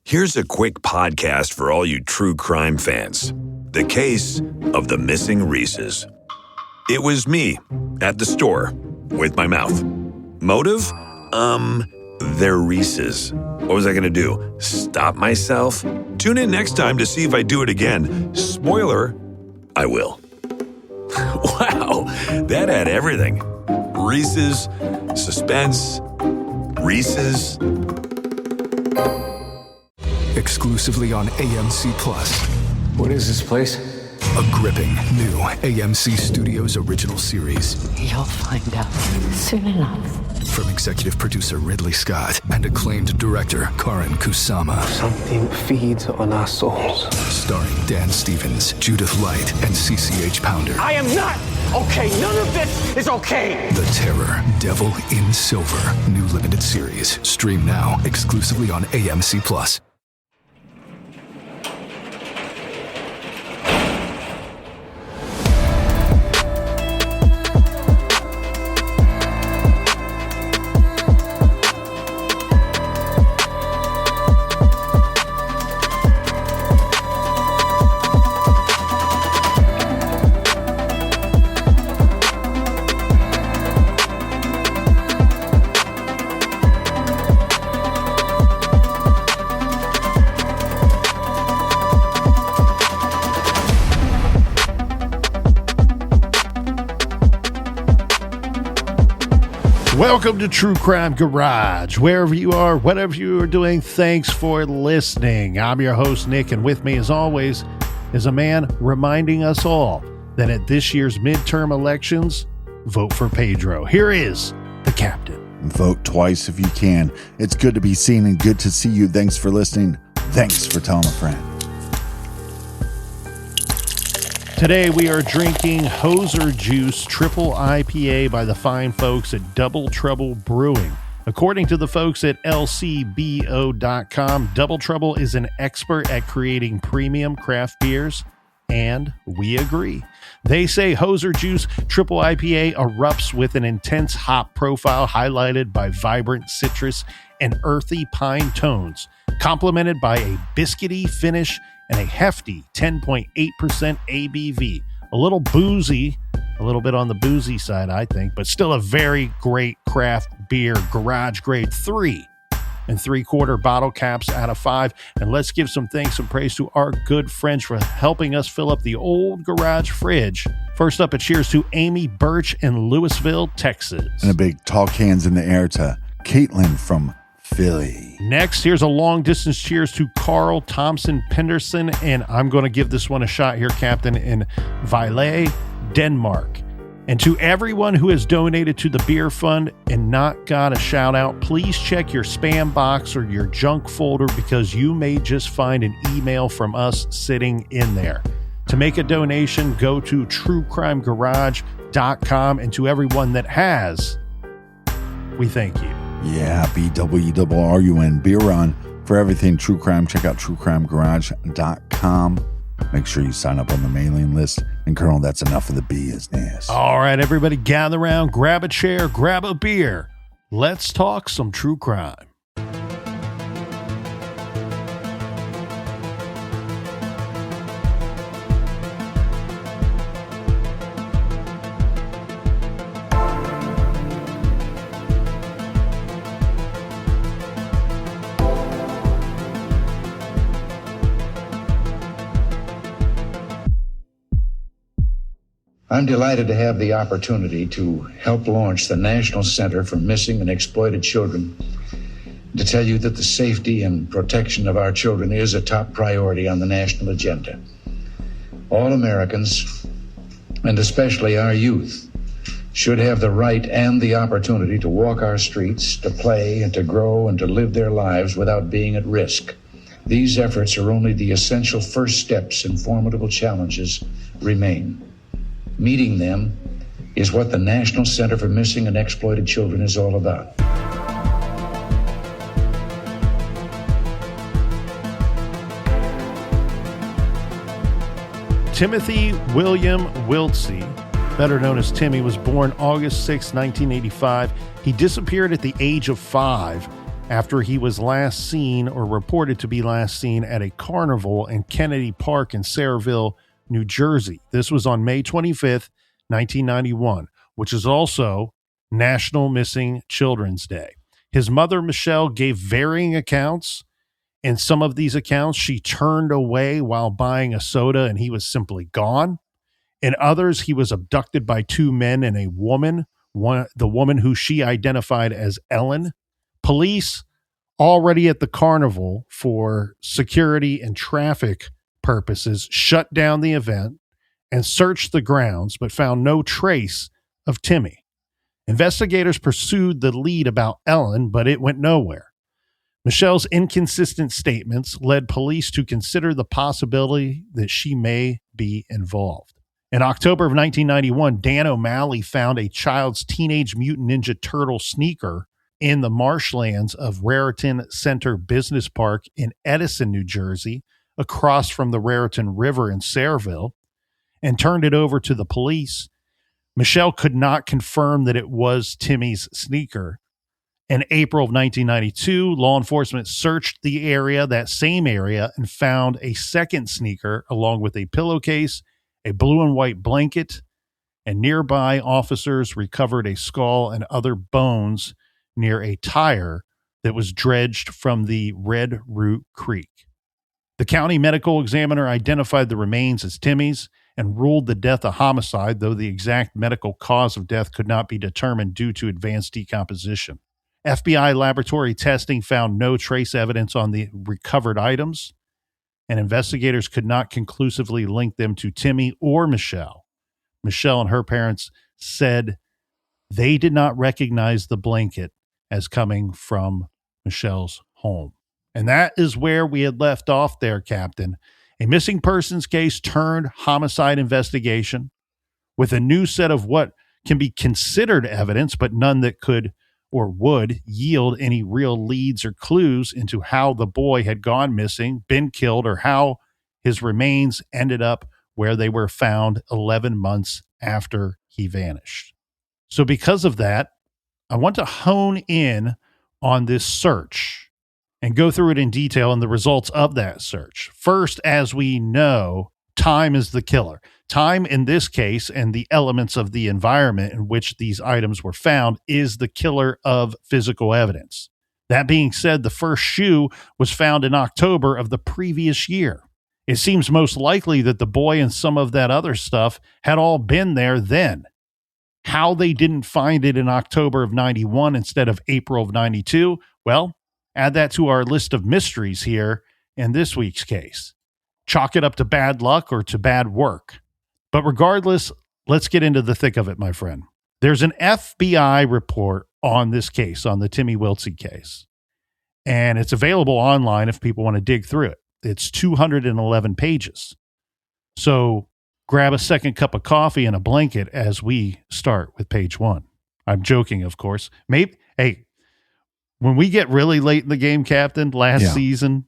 Here's a quick podcast for all you true crime fans. The case of the missing Reeses. It was me at the store with my mouth. Motive? They're Reeses. What was I going to do? Stop myself? Tune in next time to see if I do it again. Spoiler, I will. Wow, that had everything. Reeses, suspense, Reeses. Exclusively on AMC Plus. What is this place? A gripping new AMC Studios original series. You'll find out soon enough. From executive producer Ridley Scott and acclaimed director Karin Kusama. Something feeds on our souls. Starring Dan Stevens, Judith Light, and CCH Pounder. I am not okay. None of this is okay. The Terror, Devil in Silver. New limited series. Stream now exclusively on AMC Plus. Welcome to True Crime Garage. Wherever you are, whatever you are doing, thanks for listening. I'm your host, Nick, and with me, as always, is a man reminding us all that at this year's midterm elections, vote for Pedro. Here is the captain. Vote twice if you can. It's good to be seen and good to see you. Thanks for listening. Thanks for telling a friend. Today we are drinking Hoser Juice Triple IPA by the fine folks at Double Trouble Brewing. According to the folks at lcbo.com, Double Trouble is an expert at creating premium craft beers, and we agree. They say Hoser Juice Triple IPA erupts with an intense hop profile highlighted by vibrant citrus and earthy pine tones, complemented by a biscuity finish and a hefty 10.8% ABV. A little boozy, a little bit on the boozy side, I think, but still a very great craft beer, garage grade 3 3/4 bottle caps out of 5. And let's give some thanks and praise to our good friends for helping us fill up the old garage fridge. First up, a cheers to Amy Birch in Louisville, Texas. And a big talk hands in the air to Caitlin from Philly. Next, here's a long distance cheers to Carl Thompson Penderson, and I'm going to give this one a shot here, Captain, in Vejle, Denmark. And to everyone who has donated to the beer fund and not got a shout out, please check your spam box or your junk folder because you may just find an email from us sitting in there. To make a donation, go to truecrimegarage.com, and to everyone that has, we thank you. Yeah, BWRUN Beer Run for everything True Crime. Check out truecrimegarage.com. Make sure you sign up on the mailing list. And Colonel, that's enough of the business. All right, everybody gather around, grab a chair, grab a beer. Let's talk some true crime. I'm delighted to have the opportunity to help launch the National Center for Missing and Exploited Children, to tell you that the safety and protection of our children is a top priority on the national agenda. All Americans, and especially our youth, should have the right and the opportunity to walk our streets, to play and to grow and to live their lives without being at risk. These efforts are only the essential first steps, and formidable challenges remain. Meeting them is what the National Center for Missing and Exploited Children is all about. Timothy William Wiltsey, better known as Timmy, was born August 6, 1985. He disappeared at the age of 5 after he was last seen or reported to be last seen at a carnival in Kennedy Park in Sayreville, New Jersey. This was on May 25th, 1991, which is also National Missing Children's Day. His mother, Michelle, gave varying accounts. In some of these accounts, she turned away while buying a soda and he was simply gone. In others, he was abducted by two men and a woman, the woman who she identified as Ellen. Police, already at the carnival for security and traffic purposes, shut down the event and searched the grounds, but found no trace of Timmy. Investigators pursued the lead about Ellen, but it went nowhere. Michelle's inconsistent statements led police to consider the possibility that she may be involved. In October of 1991, Dan O'Malley found a child's Teenage Mutant Ninja Turtle sneaker in the marshlands of Raritan Center Business Park in Edison, New Jersey, across from the Raritan River in Sayreville, and turned it over to the police. Michelle could not confirm that it was Timmy's sneaker. In April of 1992, law enforcement searched the area, that same area, and found a second sneaker along with a pillowcase, a blue and white blanket, and nearby officers recovered a skull and other bones near a tire that was dredged from the Red Root Creek. The county medical examiner identified the remains as Timmy's and ruled the death a homicide, though the exact medical cause of death could not be determined due to advanced decomposition. FBI laboratory testing found no trace evidence on the recovered items, and investigators could not conclusively link them to Timmy or Michelle. Michelle and her parents said they did not recognize the blanket as coming from Michelle's home. And that is where we had left off there, Captain. A missing persons case turned homicide investigation with a new set of what can be considered evidence, but none that could or would yield any real leads or clues into how the boy had gone missing, been killed, or how his remains ended up where they were found 11 months after he vanished. So because of that, I want to hone in on this search and go through it in detail and the results of that search. First, as we know, time is the killer. Time in this case and the elements of the environment in which these items were found is the killer of physical evidence. That being said, the first shoe was found in October of the previous year. It seems most likely that the boy and some of that other stuff had all been there then. How they didn't find it in October of 91 instead of April of 92, well, add that to our list of mysteries here in this week's case. Chalk it up to bad luck or to bad work. But regardless, let's get into the thick of it, my friend. There's an FBI report on this case, on the Timmy Wiltsey case. And it's available online if people want to dig through it. It's 211 pages. So grab a second cup of coffee and a blanket as we start with page 1. I'm joking, of course. Maybe, hey, when we get really late in the game, Captain, last season,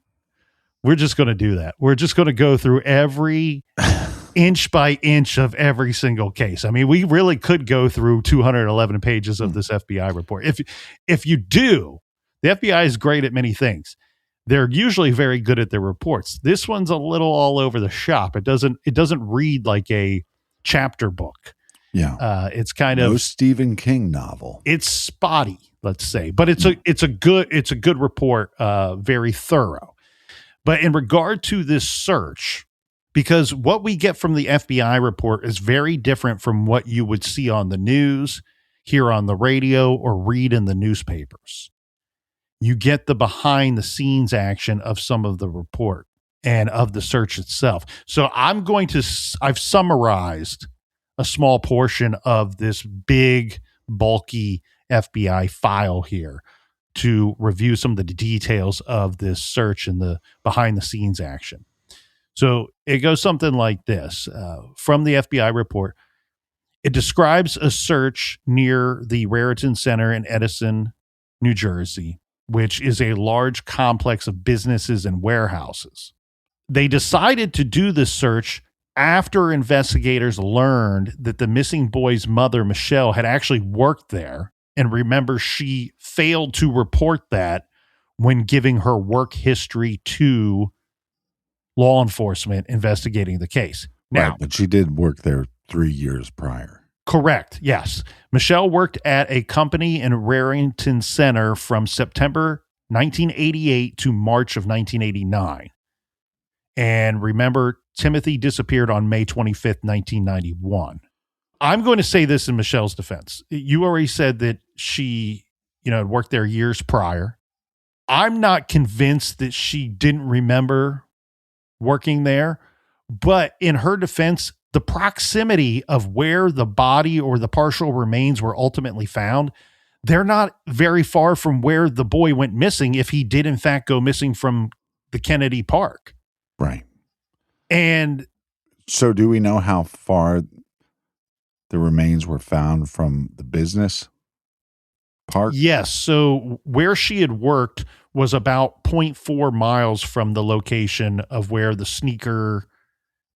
we're just going to do that. We're just going to go through every inch by inch of every single case. I mean, we really could go through 211 pages of this FBI report. If you do, the FBI is great at many things. They're usually very good at their reports. This one's a little all over the shop. It doesn't read like a chapter book. Yeah. It's kind of Stephen King novel. It's spotty, let's say, but it's a good report, very thorough. But in regard to this search, because what we get from the FBI report is very different from what you would see on the news, hear on the radio, or read in the newspapers. You get the behind the scenes action of some of the report and of the search itself. So I've summarized a small portion of this big, bulky FBI file here to review some of the details of this search and the behind the scenes action. So it goes something like this. From the FBI report, it describes a search near the Raritan Center in Edison, New Jersey, which is a large complex of businesses and warehouses. They decided to do this search after investigators learned that the missing boy's mother, Michelle, had actually worked there. And remember, she failed to report that when giving her work history to law enforcement investigating the case. Now, Right, but she did work there 3 years prior. correct. Yes. Michelle worked at a company in Rarrington Center from September 1988 to March of 1989. And remember, Timothy disappeared on May 25th, 1991. I'm going to say this in Michelle's defense. You already said that she, had worked there years prior. I'm not convinced that she didn't remember working there, but in her defense, the proximity of where the body or the partial remains were ultimately found, they're not very far from where the boy went missing if he did in fact go missing from the Kennedy Park. Right. And so do we know how far the remains were found from the business park? Yes. So where she had worked was about 0.4 miles from the location of where the sneaker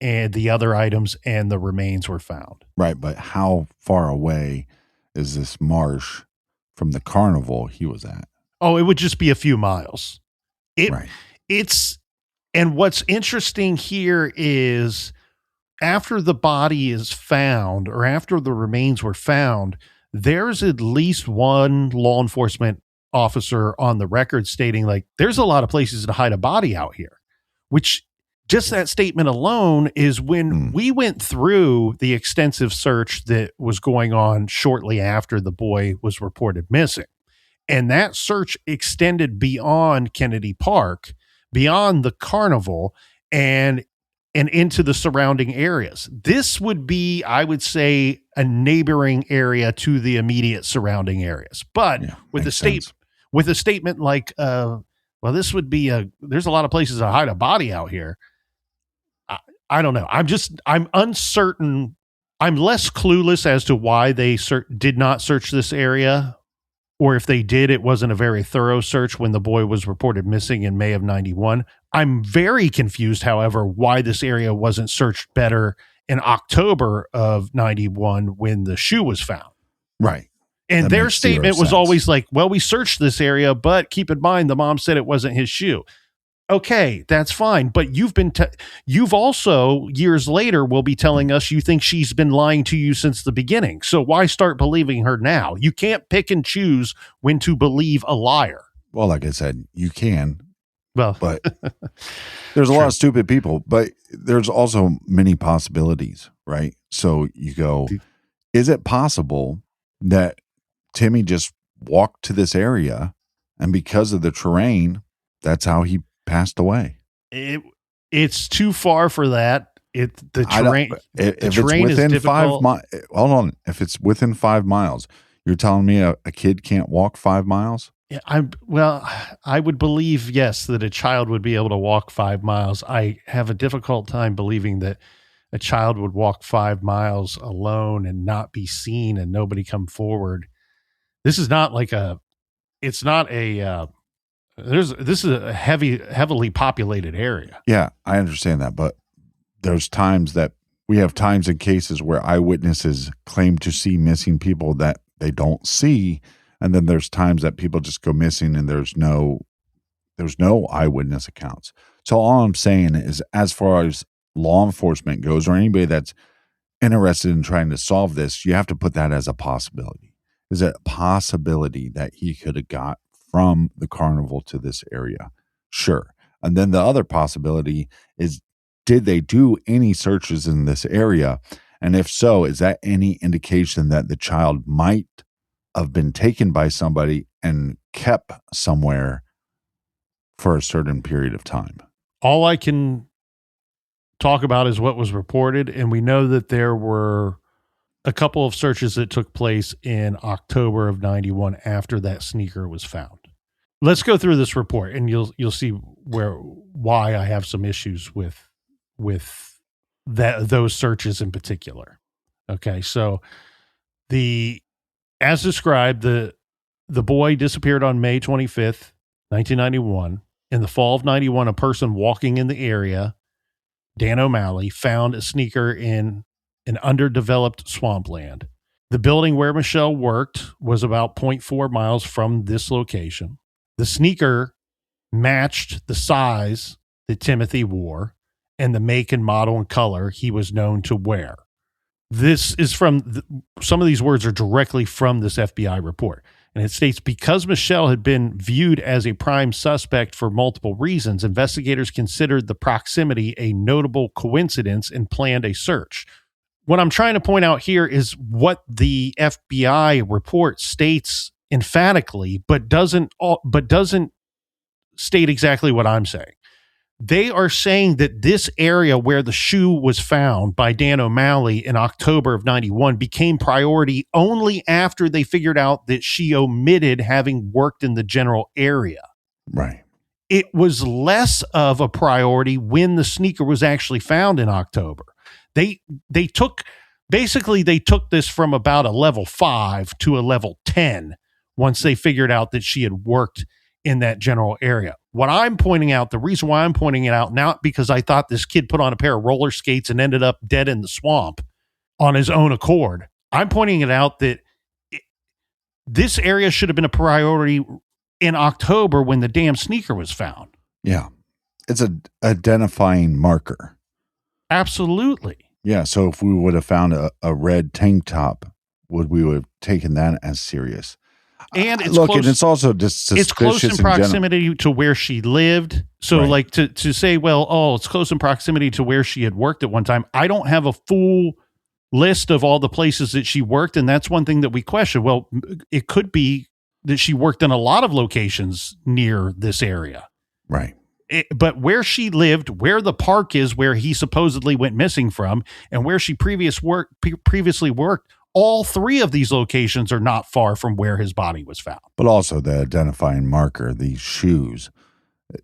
and the other items and the remains were found. Right. But how far away is this marsh from the carnival he was at? Oh, it would just be a few miles. Right. And what's interesting here is after the body is found or after the remains were found, there's at least one law enforcement officer on the record stating like, there's a lot of places to hide a body out here, which just that statement alone is when we went through the extensive search that was going on shortly after the boy was reported missing. And that search extended beyond Kennedy Park, beyond the carnival, and into the surrounding areas. This would be, I would say, a neighboring area to the immediate surrounding areas. But with a statement like, well, this would be there's a lot of places to hide a body out here. I don't know. I'm uncertain. I'm less clueless as to why they did not search this area, or if they did, it wasn't a very thorough search when the boy was reported missing in May of 91. I'm very confused, however, why this area wasn't searched better in October of 91 when the shoe was found. Right. And That their makes zero statement was sense. always like, well, we searched this area, but keep in mind, the mom said it wasn't his shoe. Okay, that's fine. But you've also years later will be telling us you think she's been lying to you since the beginning. So why start believing her now? You can't pick and choose when to believe a liar. Well, like I said, you can. Well, but there's a lot of stupid people, but there's also many possibilities, right? So you go, is it possible that Timmy just walked to this area and because of the terrain, that's how he passed away? It's too far for that. The terrain. If it's within 5 miles, hold on. If it's within 5 miles, you're telling me a kid can't walk 5 miles? Yeah, I would believe, yes, that a child would be able to walk 5 miles. I have a difficult time believing that a child would walk 5 miles alone and not be seen and nobody come forward. This is not like this is a heavily populated area. Yeah, I understand that. But there's times that we have times in cases where eyewitnesses claim to see missing people that they don't see. And then there's times that people just go missing and there's no eyewitness accounts. So all I'm saying is, as far as law enforcement goes, or anybody that's interested in trying to solve this, you have to put that as a possibility. Is it a possibility that he could have got from the carnival to this area? Sure. And then the other possibility is, did they do any searches in this area? And if so, is that any indication that the child might have been taken by somebody and kept somewhere for a certain period of time? All I can talk about is what was reported. And we know that there were a couple of searches that took place in October of 91 after that sneaker was found. Let's go through this report and you'll see why I have some issues with those searches in particular. Okay. So as described, the boy disappeared on May 25th, 1991. In the fall of 91, a person walking in the area, Dan O'Malley, found a sneaker in an underdeveloped swampland. The building where Michelle worked was about 0.4 miles from this location. The sneaker matched the size that Timothy wore and the make and model and color he was known to wear. This is some of these words are directly from this FBI report. And it states, because Michelle had been viewed as a prime suspect for multiple reasons, investigators considered the proximity a notable coincidence and planned a search. What I'm trying to point out here is what the FBI report states emphatically, but doesn't state exactly what I'm saying. They are saying that this area where the shoe was found by Dan O'Malley in October of 91 became priority only after they figured out that she omitted having worked in the general area. Right. It was less of a priority when the sneaker was actually found in October. They took this from about a level 5 to a level 10 once they figured out that she had worked in that general area. What I'm pointing out, the reason why I'm pointing it out, not because I thought this kid put on a pair of roller skates and ended up dead in the swamp on his own accord. I'm pointing it out that this area should have been a priority in October when the damn sneaker was found. Yeah. It's an identifying marker. Absolutely. Yeah. So if we would have found a red tank top, would we have taken that as serious? And it's look, close, and it's also just suspicious. It's close in proximity to where she lived. So, right. like to say, well, it's close in proximity to where she had worked at one time. I don't have a full list of all the places that she worked, and that's one thing that we question. Well, it could be that she worked in a lot of locations near this area, right? But where she lived, where the park is, where he supposedly went missing from, and where she previously worked. All three of these locations are not far from where his body was found. But also the identifying marker, these shoes,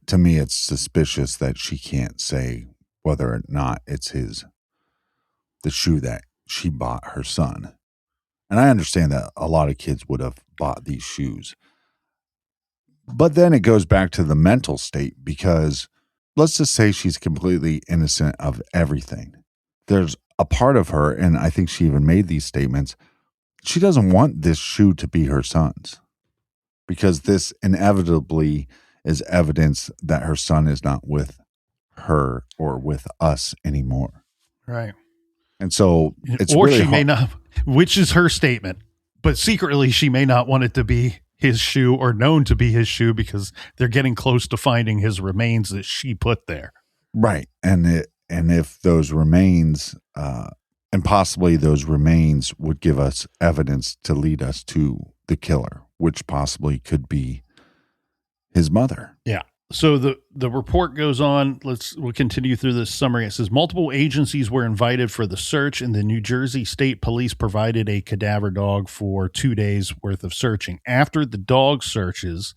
to me, it's suspicious that she can't say whether or not it's the shoe that she bought her son. And I understand that a lot of kids would have bought these shoes. But then it goes back to the mental state, because let's just say she's completely innocent of everything. There's a part of her, and I think she even made these statements, she doesn't want this shoe to be her son's, because this inevitably is evidence that her son is not with her or with us anymore. Right. And so it's or really she may not, which is her statement, but secretly she may not want it to be his shoe or known to be his shoe, because they're getting close to finding his remains that she put there. Right. And if those remains, and possibly those remains would give us evidence to lead us to the killer, which possibly could be his mother. Yeah. So the report goes on. We'll continue through this summary. It says multiple agencies were invited for the search, and the New Jersey State Police provided a cadaver dog for 2 days worth of searching. After the dog searches,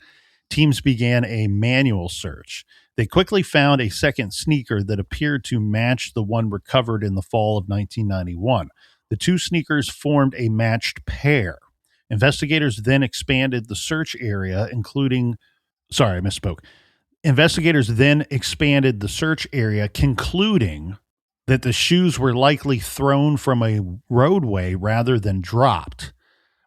teams began a manual search. They quickly found a second sneaker that appeared to match the one recovered in the fall of 1991. The two sneakers formed a matched pair. Investigators then expanded the search area, Investigators then expanded the search area, concluding that the shoes were likely thrown from a roadway rather than dropped.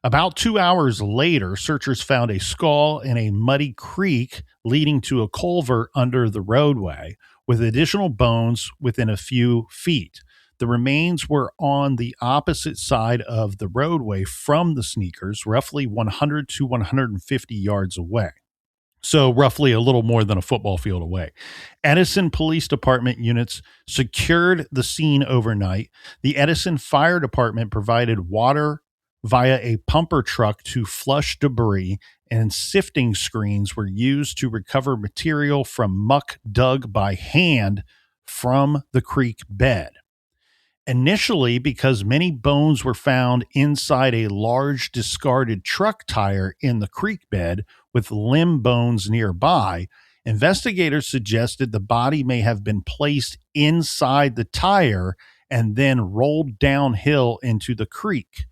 About 2 hours later, searchers found a skull in a muddy creek leading to a culvert under the roadway, with additional bones within a few feet. The remains were on the opposite side of the roadway from the sneakers, roughly 100 to 150 yards away. So roughly a little more than a football field away. Edison Police Department units secured the scene overnight. The Edison Fire Department provided water via a pumper truck to flush debris, and sifting screens were used to recover material from muck dug by hand from the creek bed. Initially, because many bones were found inside a large discarded truck tire in the creek bed with limb bones nearby, investigators suggested the body may have been placed inside the tire and then rolled downhill into the creek.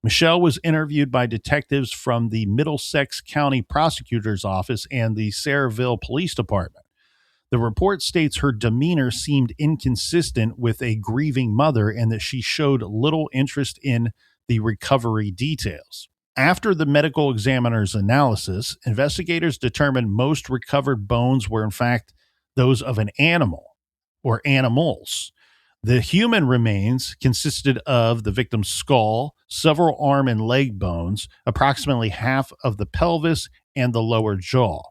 Michelle was interviewed by detectives from the Middlesex County Prosecutor's Office and the Saraville Police Department. The report states her demeanor seemed inconsistent with a grieving mother and that she showed little interest in the recovery details. After the medical examiner's analysis, investigators determined most recovered bones were in fact those of an animal or animals. The human remains consisted of the victim's skull, several arm and leg bones, approximately half of the pelvis, and the lower jaw.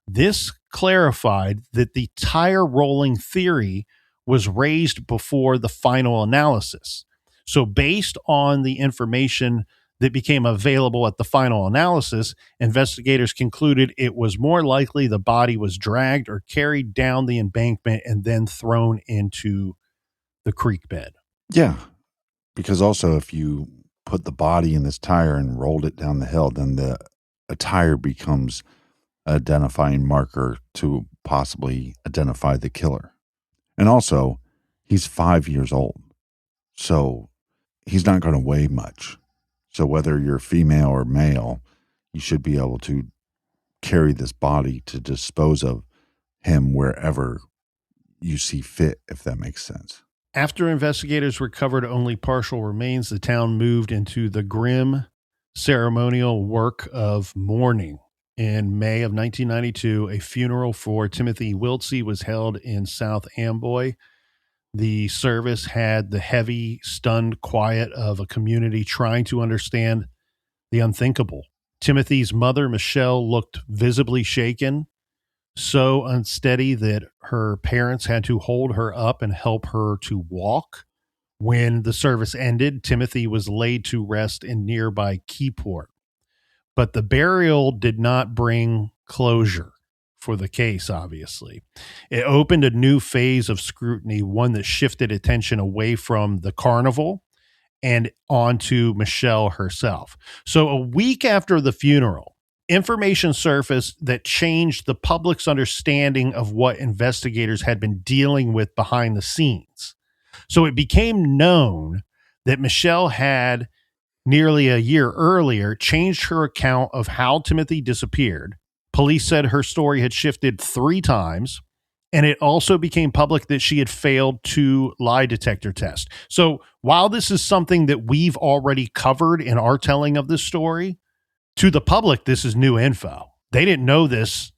This clarified that the tire rolling theory was raised before the final analysis. So, based on the information that became available at the final analysis, investigators concluded it was more likely the body was dragged or carried down the embankment and then thrown into the creek bed. Yeah, because also if you put the body in this tire and rolled it down the hill, then a tire becomes an identifying marker to possibly identify the killer. And also, he's 5 years old, so he's not going to weigh much. So whether you're female or male, you should be able to carry this body to dispose of him wherever you see fit, if that makes sense. After investigators recovered only partial remains, the town moved into the grim ceremonial work of mourning. In May of 1992, a funeral for Timothy Wiltsey was held in South Amboy. The service had the heavy, stunned quiet of a community trying to understand the unthinkable. Timothy's mother, Michelle, looked visibly shaken, so unsteady that her parents had to hold her up and help her to walk. When the service ended, Timothy was laid to rest in nearby Keyport. But the burial did not bring closure for the case, obviously. It opened a new phase of scrutiny, one that shifted attention away from the carnival and onto Michelle herself. So a week after the funeral, information surfaced that changed the public's understanding of what investigators had been dealing with behind the scenes. So it became known that Michelle had nearly a year earlier changed her account of how Timothy disappeared. Police said her story had shifted 3 times, and it also became public that she had failed 2 lie detector tests. So while this is something that we've already covered in our telling of this story, to the public, this is new info. They didn't know this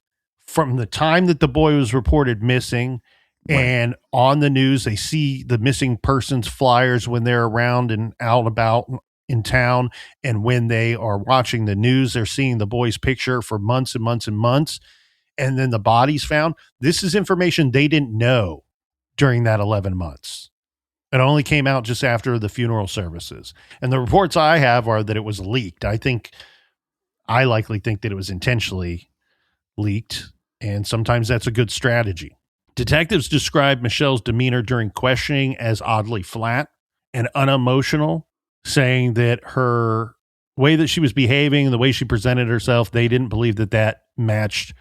from the time that the boy was reported missing. Right. And on the news, they see the missing persons flyers when they're around and out about in town. And when they are watching the news, they're seeing the boy's picture for months and months and months. And then the body's found. This is information they didn't know during that 11 months. It only came out just after the funeral services. And the reports I have are that it was leaked. I likely think that it was intentionally leaked. And sometimes that's a good strategy. Detectives described Michelle's demeanor during questioning as oddly flat and unemotional, saying that her way that she was behaving, the way she presented herself, they didn't believe that that matched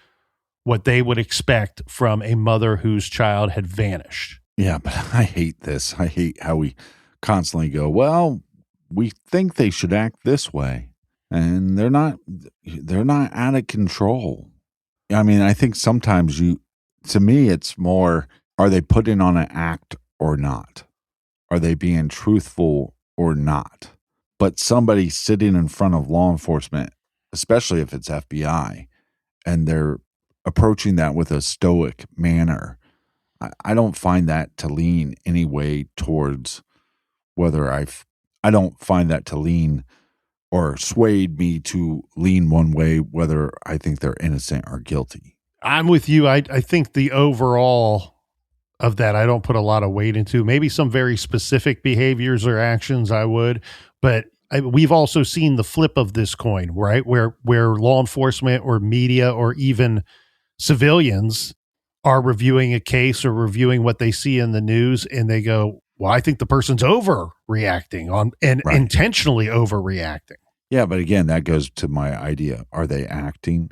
what they would expect from a mother whose child had vanished. Yeah, but I hate this. I hate how we constantly go, well, we think they should act this way, and they're not out of control. I mean, I think sometimes to me, it's more, are they putting on an act or not? Are they being truthful or not? But somebody sitting in front of law enforcement, especially if it's FBI, and they're approaching that with a stoic manner, I don't find that to lean any way towards whether I don't find that to lean or swayed me to lean one way, whether I think they're innocent or guilty. I'm with you. I think the overall of that, I don't put a lot of weight into. Maybe some very specific behaviors or actions I would, but we've also seen the flip of this coin, right? Where law enforcement or media or even civilians are reviewing a case or reviewing what they see in the news, and they go, well, I think the person's overreacting and right. Intentionally overreacting. Yeah, but again, that goes to my idea. Are they acting?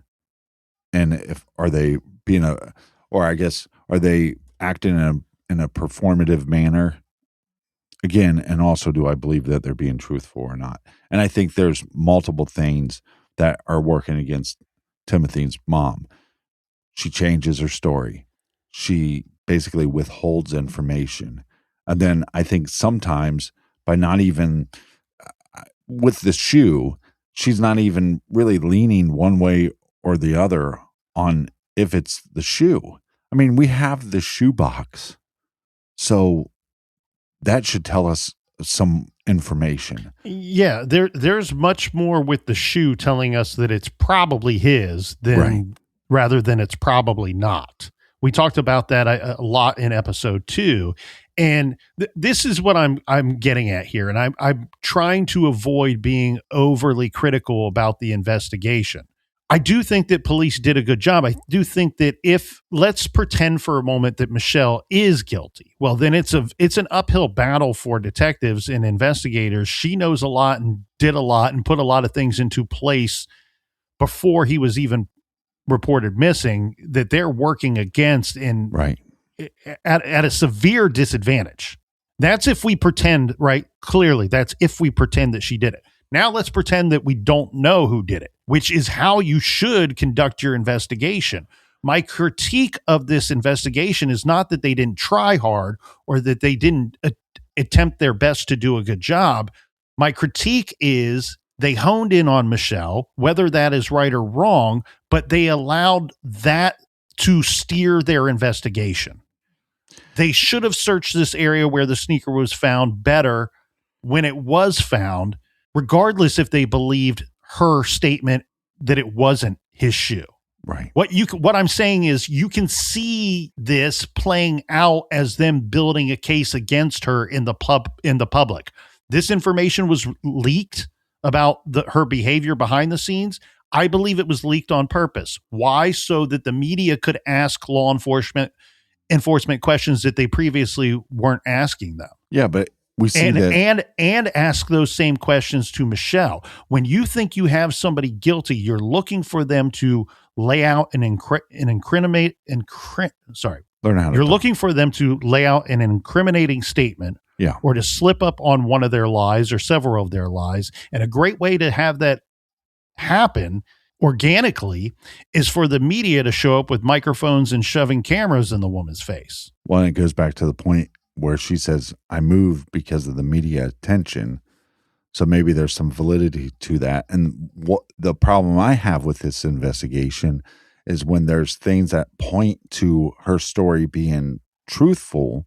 And are they acting in a performative manner? Again, and also, do I believe that they're being truthful or not? And I think there's multiple things that are working against Timothy's mom. She changes her story. She basically withholds information. And then I think sometimes by not even with the shoe, she's not even really leaning one way or the other on if it's the shoe. I mean, we have the shoe box. So that should tell us some information. Yeah, there's much more with the shoe telling us that it's probably his than rather than it's probably not. We talked about that a lot in episode 2, and this is what I'm getting at here, and I'm trying to avoid being overly critical about the investigation. I do think that police did a good job. I do think that if let's pretend for a moment that Michelle is guilty, well, then it's an uphill battle for detectives and investigators. She knows a lot and did a lot and put a lot of things into place before he was even reported missing that they're working against in at a severe disadvantage. That's if we pretend, right? Clearly, that's if we pretend that she did it. Now let's pretend that we don't know who did it, which is how you should conduct your investigation. My critique of this investigation is not that they didn't try hard or that they didn't attempt their best to do a good job. My critique is they honed in on Michelle, whether that is right or wrong, but they allowed that to steer their investigation. They should have searched this area where the sneaker was found better when it was found, regardless if they believed her statement that it wasn't his shoe. Right. What I'm saying is you can see this playing out as them building a case against her in the public. This information was leaked about her behavior behind the scenes. I believe it was leaked on purpose. Why? So that the media could ask law enforcement questions that they previously weren't asking them. Yeah, but we see that and ask those same questions to Michelle. When you think you have somebody guilty, you're looking for them to lay out looking for them to lay out an incriminating statement, or to slip up on one of their lies or several of their lies. And a great way to have that happen organically is for the media to show up with microphones and shoving cameras in the woman's face. Well, it goes back to the point where she says, I moved because of the media attention. So maybe there's some validity to that. And what the problem I have with this investigation is when there's things that point to her story being truthful,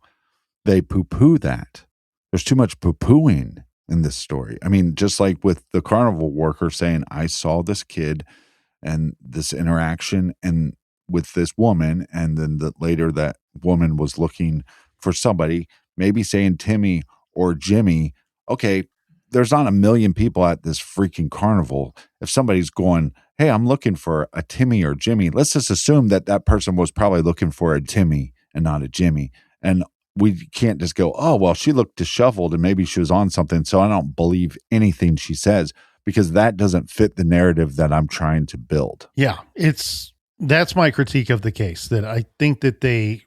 they poo-poo that. There's too much poo-pooing in this story. I mean, just like with the carnival worker saying, I saw this kid and this interaction and with this woman, and then later that woman was looking for somebody, maybe saying Timmy or Jimmy. Okay, there's not a million people at this freaking carnival. If somebody's going, hey, I'm looking for a Timmy or Jimmy, let's just assume that that person was probably looking for a Timmy and not a Jimmy. And we can't just go, oh, well, she looked disheveled and maybe she was on something, so I don't believe anything she says, because that doesn't fit the narrative that I'm trying to build. Yeah, that's my critique of the case, that I think that they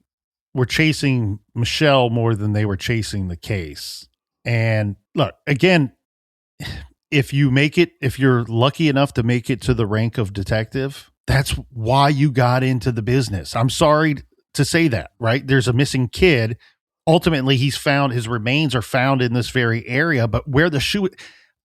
were chasing Michelle more than they were chasing the case. And look, again, if you're lucky enough to make it to the rank of detective, that's why you got into the business. I'm sorry to say that, right? There's a missing kid. Ultimately, his remains are found in this very area, but where the shoe,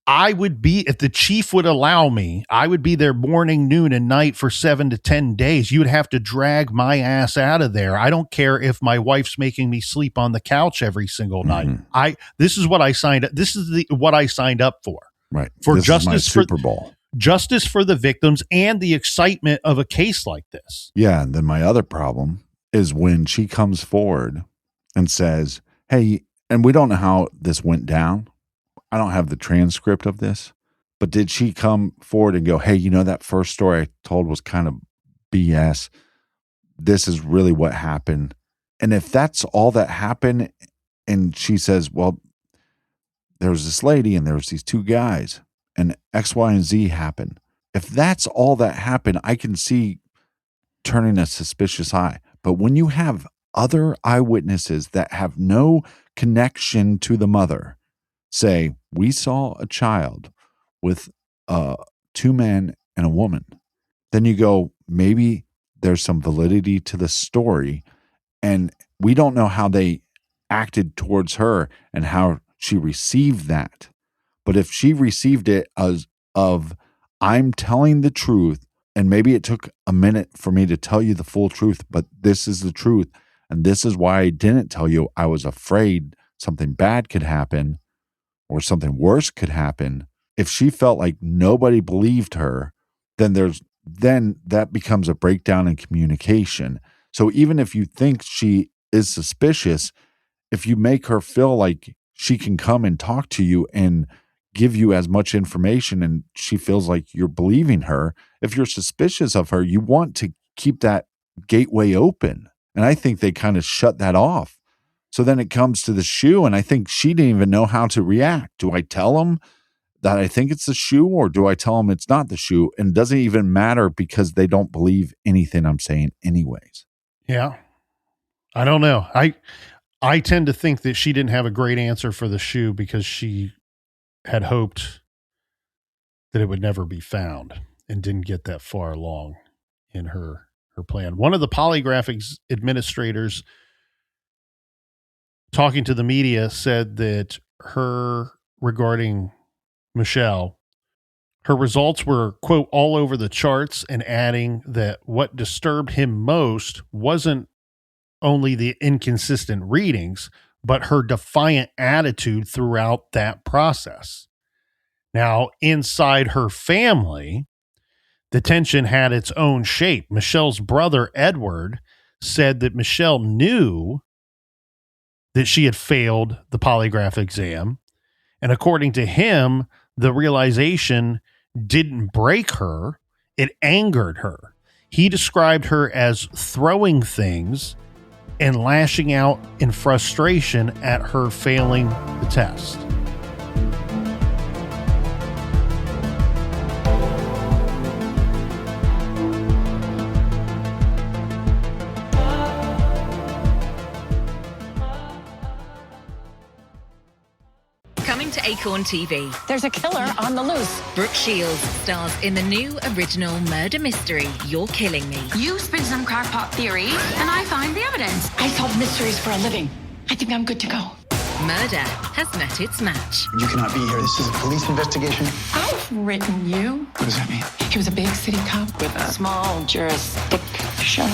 I would be, if the chief would allow me, I would be there morning, noon, and night for 7 to 10 days. You would have to drag my ass out of there. I don't care if my wife's making me sleep on the couch every single night. This is what I signed up. This is what I signed up for. Right. For this justice, is my Super Bowl. Justice for the victims and the excitement of a case like this. Yeah. And then my other problem is when she comes forward and says, hey, and we don't know how this went down. I don't have the transcript of this, but did she come forward and go, hey, that first story I told was kind of BS. This is really what happened. And if that's all that happened, and she says, well, there was this lady and there was these two guys and X, Y, and Z happened. If that's all that happened, I can see turning a suspicious eye. But when you have other eyewitnesses that have no connection to the mother say, we saw a child with 2 men and a woman, then you go, maybe there's some validity to the story, and we don't know how they acted towards her and how she received that. But if she received it as of I'm telling the truth. And maybe it took a minute for me to tell you the full truth, but this is the truth. And this is why I didn't tell you. I was afraid something bad could happen or something worse could happen. If she felt like nobody believed her, then that becomes a breakdown in communication. So even if you think she is suspicious, if you make her feel like she can come and talk to you and give you as much information and she feels like you're believing her, if you're suspicious of her, you want to keep that gateway open. And I think they kind of shut that off. So then it comes to the shoe, and I think she didn't even know how to react. Do I tell them that I think it's the shoe, or do I tell them it's not the shoe? And it doesn't even matter because they don't believe anything I'm saying anyways. Yeah. I don't know. I tend to think that she didn't have a great answer for the shoe because she had hoped that it would never be found and didn't get that far along in her plan. One of the polygraph administrators talking to the media said that regarding Michelle, her results were, quote, all over the charts, and adding that what disturbed him most wasn't only the inconsistent readings, but her defiant attitude throughout that process. Now, inside her family, the tension had its own shape. Michelle's brother, Edward, said that Michelle knew that she had failed the polygraph exam. And according to him, the realization didn't break her, it angered her. He described her as throwing things and lashing out in frustration at her failing the test. Coming to Acorn TV. There's a killer on the loose. Brooke Shields stars in the new original murder mystery, You're Killing Me. You spin some crackpot theory, and I find the evidence. I solve mysteries for a living. I think I'm good to go. Murder has met its match. You cannot be here. This is a police investigation. I've written you. What does that mean? He was a big city cop with a small jurisdiction.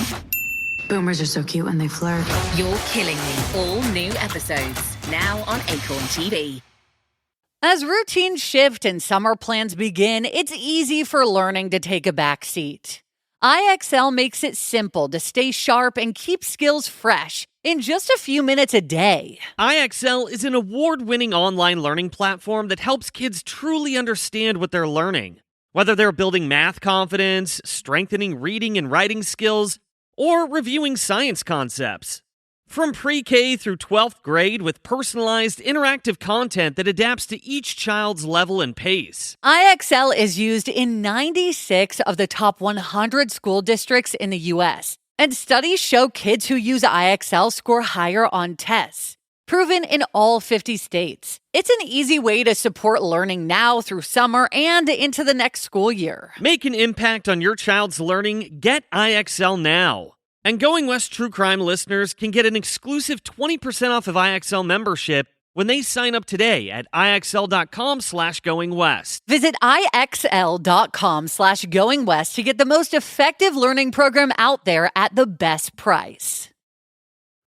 Boomers are so cute when they flirt. You're Killing Me. All new episodes now on Acorn TV. As routines shift and summer plans begin, it's easy for learning to take a back seat. IXL makes it simple to stay sharp and keep skills fresh in just a few minutes a day. IXL is an award-winning online learning platform that helps kids truly understand what they're learning. Whether they're building math confidence, strengthening reading and writing skills, or reviewing science concepts. From pre-K through 12th grade with personalized interactive content that adapts to each child's level and pace. IXL is used in 96 of the top 100 school districts in the U.S., and studies show kids who use IXL score higher on tests. Proven in all 50 states. It's an easy way to support learning now through summer and into the next school year. Make an impact on your child's learning. Get IXL now. And Going West True Crime listeners can get an exclusive 20% off of IXL membership when they sign up today at IXL.com/GoingWest. Visit IXL.com/GoingWest to get the most effective learning program out there at the best price.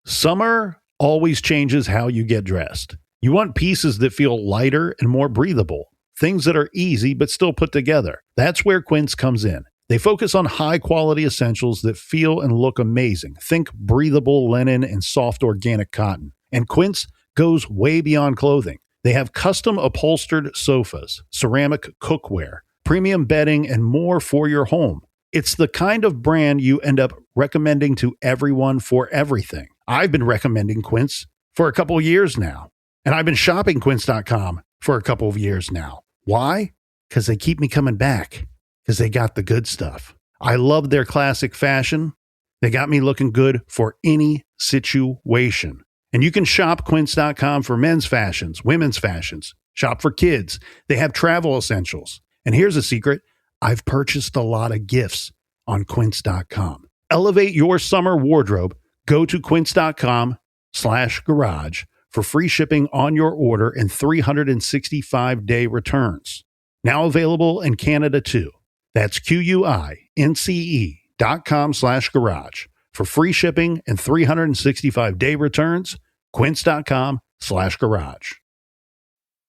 Summer always changes how you get dressed. You want pieces that feel lighter and more breathable. Things that are easy but still put together. That's where Quince comes in. They focus on high-quality essentials that feel and look amazing. Think breathable linen and soft organic cotton. And Quince goes way beyond clothing. They have custom upholstered sofas, ceramic cookware, premium bedding, and more for your home. It's the kind of brand you end up recommending to everyone for everything. I've been recommending Quince for a couple of years now. And I've been shopping Quince.com for a couple of years now. Why? Because they keep me coming back. Because they got the good stuff. I love their classic fashion. They got me looking good for any situation. And you can shop Quince.com for men's fashions, women's fashions. Shop for kids. They have travel essentials. And here's a secret. I've purchased a lot of gifts on Quince.com. Elevate your summer wardrobe. Go to Quince.com/garage for free shipping on your order and 365-day returns. Now available in Canada too. That's QUINCE.com/garage. For free shipping and 365-day returns, quince.com/garage.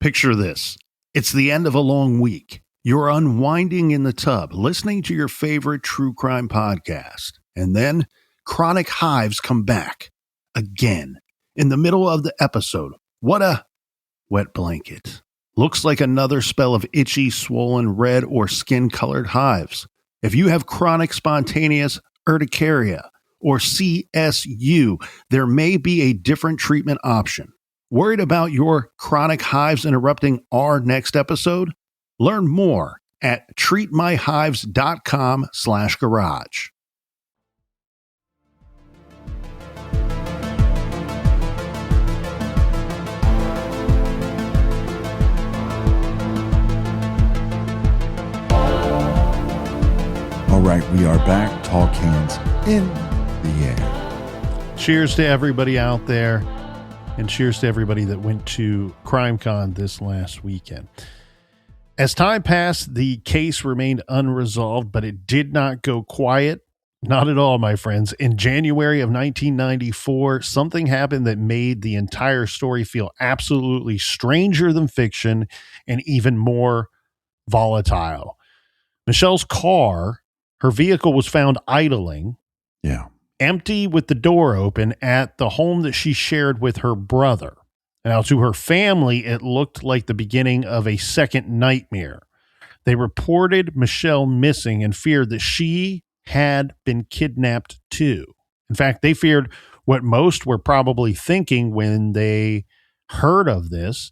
Picture this. It's the end of a long week. You're unwinding in the tub, listening to your favorite true crime podcast. And then chronic hives come back. Again. In the middle of the episode. What a wet blanket. Looks like another spell of itchy, swollen, red, or skin-colored hives. If you have chronic spontaneous urticaria or CSU, there may be a different treatment option. Worried about your chronic hives interrupting our next episode? Learn more at treatmyhives.com/garage. All right, we are back. Talk hands in the air. Cheers to everybody out there, and cheers to everybody that went to CrimeCon this last weekend. As time passed, the case remained unresolved, but it did not go quiet. Not at all, my friends. In January of 1994, something happened that made the entire story feel absolutely stranger than fiction and even more volatile. Michelle's car, her vehicle, was found idling, empty with the door open at the home that she shared with her brother. Now, to her family, it looked like the beginning of a second nightmare. They reported Michelle missing and feared that she had been kidnapped too. In fact, they feared what most were probably thinking when they heard of this,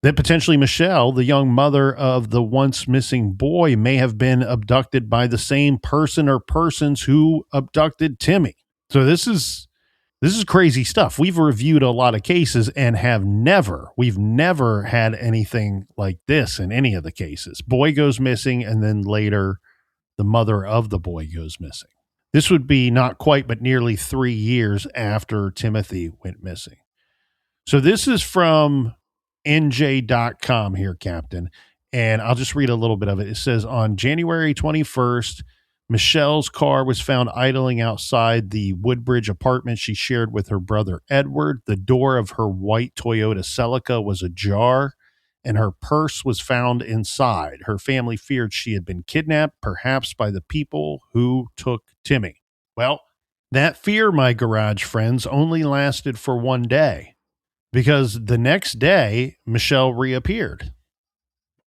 that potentially Michelle, the young mother of the once missing boy, may have been abducted by the same person or persons who abducted Timmy. So this is crazy stuff. We've reviewed a lot of cases and we've never had anything like this in any of the cases. Boy goes missing, and then later the mother of the boy goes missing. This would be not quite, but nearly 3 years after Timothy went missing. So this is from NJ.com here, Captain, and I'll just read a little bit of it. It says, on January 21st, Michelle's car was found idling outside the Woodbridge apartment she shared with her brother Edward. The door of her white Toyota Celica was ajar, and her purse was found inside. Her family feared she had been kidnapped, perhaps by the people who took Timmy. Well, that fear, my garage friends, only lasted for one day, because the next day, Michelle reappeared.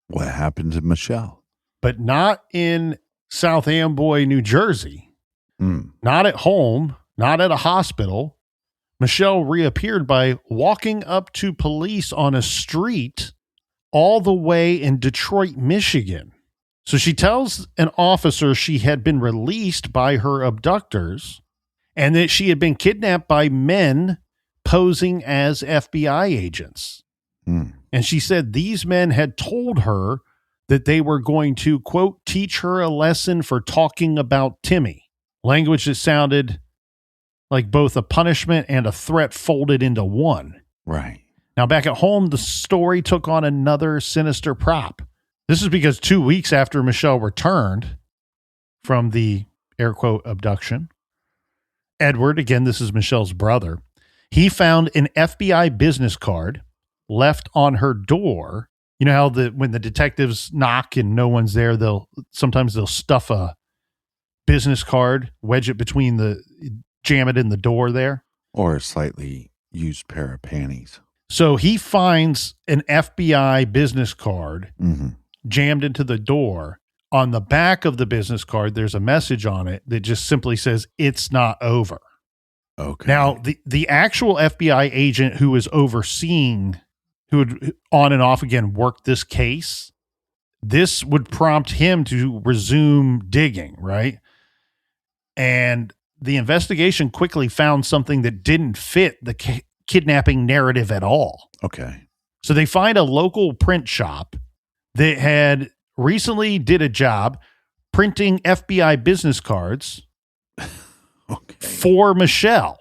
What happened to Michelle? But not in South Amboy, New Jersey. Not at home, not at a hospital. Michelle reappeared by walking up to police on a street all the way in Detroit, Michigan. So she tells an officer she had been released by her abductors and that she had been kidnapped by men posing as FBI agents. And she said these men had told her that they were going to, quote, teach her a lesson for talking about Timmy. Language that sounded like both a punishment and a threat folded into one. Right. Now, back at home, the story took on another sinister prop. This is because 2 weeks after Michelle returned from the air quote abduction, Edward, again, this is Michelle's brother, he found an FBI business card left on her door. You know how when the detectives knock and no one's there, they'll stuff a business card, wedge it between jam it in the door there. Or a slightly used pair of panties. So he finds an FBI business card jammed into the door. On the back of the business card, there's a message on it that just simply says, "It's not over." Okay. Now, the actual FBI agent who was overseeing, who would on and off again work this case, this would prompt him to resume digging, right? And the investigation quickly found something that didn't fit the kidnapping narrative at all. Okay. So they find a local print shop that had recently did a job printing FBI business cards for Michelle.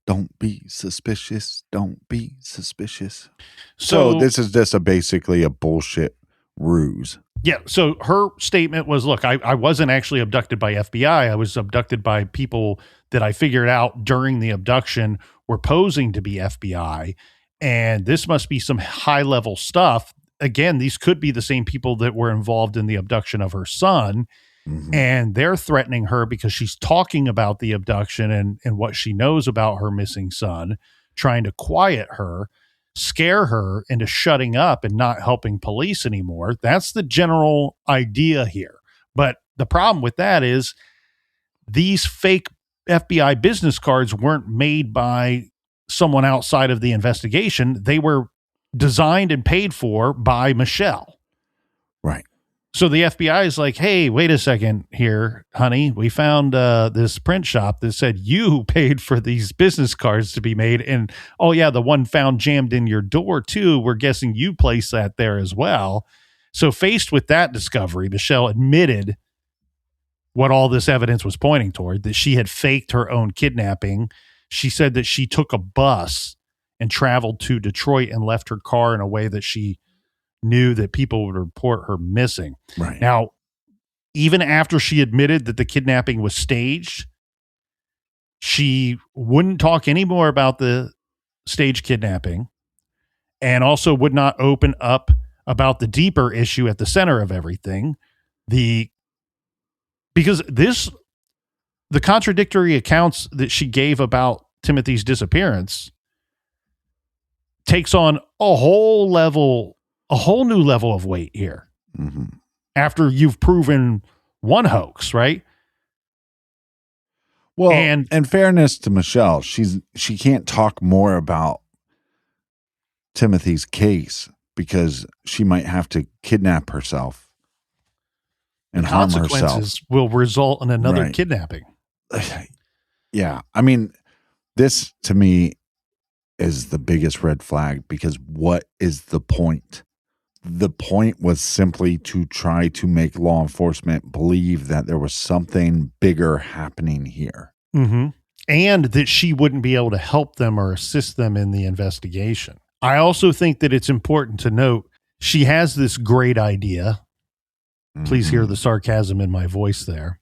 Don't be suspicious. Don't be suspicious. So this is just basically a bullshit ruse. Yeah. So her statement was, look, I wasn't actually abducted by FBI. I was abducted by people that I figured out during the abduction were posing to be FBI. And this must be some high level stuff. Again, these could be the same people that were involved in the abduction of her son. Mm-hmm. And they're threatening her because she's talking about the abduction and what she knows about her missing son, trying to quiet her, scare her into shutting up and not helping police anymore. That's the general idea here. But the problem with that is these fake FBI business cards weren't made by someone outside of the investigation. They were designed and paid for by Michelle. Right. So the FBI is like, hey, wait a second here, honey. We found this print shop that said you paid for these business cards to be made. And, oh, yeah, the one found jammed in your door, too. We're guessing you placed that there as well. So faced with that discovery, Michelle admitted what all this evidence was pointing toward, that she had faked her own kidnapping. She said that she took a bus and traveled to Detroit and left her car in a way that she knew that people would report her missing. Right. Now, even after she admitted that the kidnapping was staged, she wouldn't talk anymore about the staged kidnapping and also would not open up about the deeper issue at the center of everything. Because the contradictory accounts that she gave about Timothy's disappearance takes on a whole new level of weight here. Mm-hmm. After you've proven one hoax, right? Well, and in fairness to Michelle, she can't talk more about Timothy's case because she might have to kidnap herself and harm herself. Consequences will result in another kidnapping. Yeah. I mean, this to me is the biggest red flag because what is the point? The point was simply to try to make law enforcement believe that there was something bigger happening here. Mm-hmm. And that she wouldn't be able to help them or assist them in the investigation. I also think that it's important to note she has this great idea. Mm-hmm. Please hear the sarcasm in my voice there.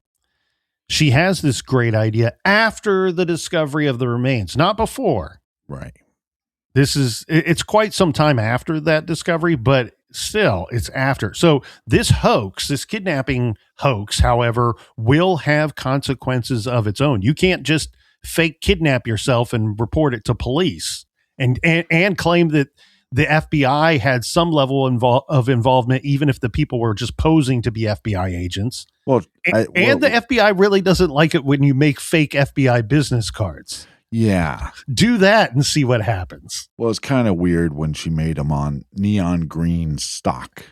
She has this great idea after the discovery of the remains, not before. Right. It's quite some time after that discovery, but still it's after. So this kidnapping hoax, however, will have consequences of its own. You can't just fake kidnap yourself and report it to police and claim that the FBI had some level of involvement, even if the people were just posing to be FBI agents. Well, the FBI really doesn't like it when you make fake FBI business cards. Yeah. Do that and see what happens. Well, it's kind of weird when she made them on neon green stock.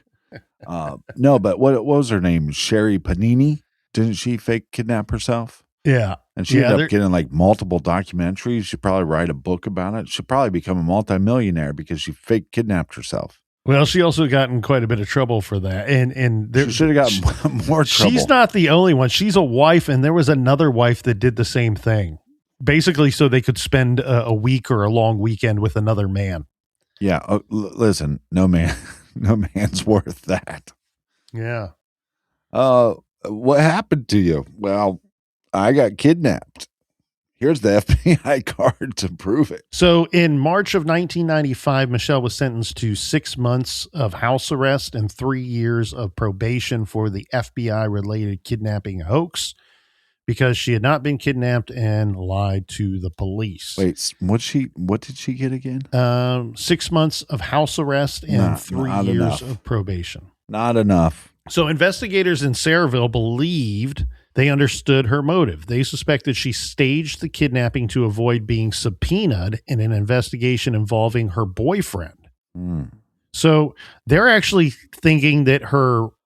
No, but what was her name? Sherry Panini? Didn't she fake kidnap herself? Yeah. And she ended up getting like multiple documentaries. She'd probably write a book about it. She'd probably become a multimillionaire because she fake kidnapped herself. Well, she also got in quite a bit of trouble for that. And she should have gotten more trouble. She's not the only one. She's a wife, and there was another wife that did the same thing. Basically, so they could spend a week or a long weekend with another man. Yeah. Listen, no man's worth that. Yeah. What happened to you? Well, I got kidnapped. Here's the FBI card to prove it. So in March of 1995, Michelle was sentenced to 6 months of house arrest and 3 years of probation for the FBI-related kidnapping hoax because she had not been kidnapped and lied to the police. Wait, what did she get again? 6 months of house arrest and 3 years of probation. Not enough. So investigators in Sayreville believed they understood her motive. They suspected she staged the kidnapping to avoid being subpoenaed in an investigation involving her boyfriend. Mm. So they're actually thinking that